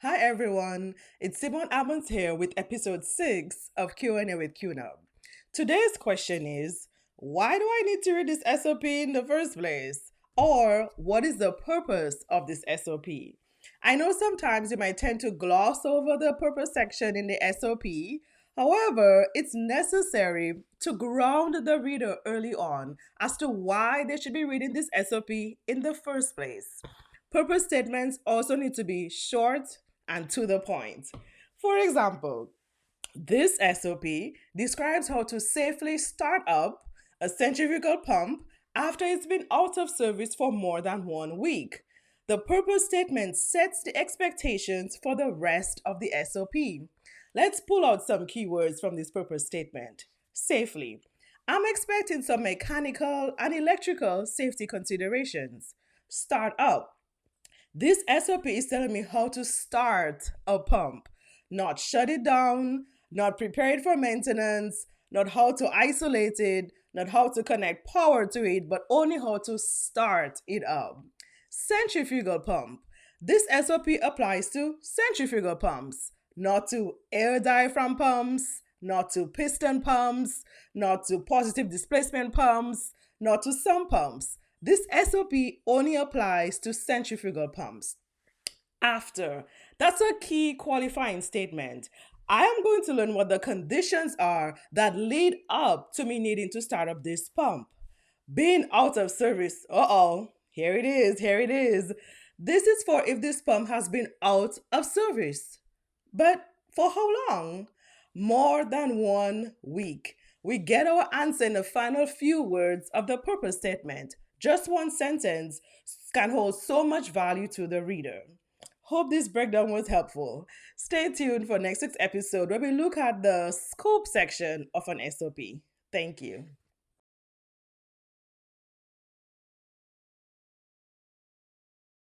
Hi everyone, it's Simon Abbott here with episode 6 of Q&A with QuneUp. Today's question is, why do I need to read this SOP in the first place? Or what is the purpose of this SOP? I know sometimes you might tend to gloss over the purpose section in the SOP. However, it's necessary to ground the reader early on as to why they should be reading this SOP in the first place. Purpose statements also need to be short and to the point. For example, this SOP describes how to safely start up a centrifugal pump after it's been out of service for more than 1 week. The purpose statement sets the expectations for the rest of the SOP. Let's pull out some keywords from this purpose statement. Safely. I'm expecting some mechanical and electrical safety considerations. Start up. This SOP is telling me how to start a pump, not shut it down, not prepare it for maintenance, not how to isolate it, not how to connect power to it, but only how to start it up. Centrifugal pump. This SOP applies to centrifugal pumps, not to air diaphragm pumps, not to piston pumps, not to positive displacement pumps, not to some pumps. This SOP only applies to centrifugal pumps. After, that's a key qualifying statement. I am going to learn what the conditions are that lead up to me needing to start up this pump. Being out of service, here it is. This is for if this pump has been out of service. But for how long? More than 1 week. We get our answer in the final few words of the purpose statement. Just one sentence can hold so much value to the reader. Hope this breakdown was helpful. Stay tuned for next week's episode where we look at the scope section of an SOP. Thank you.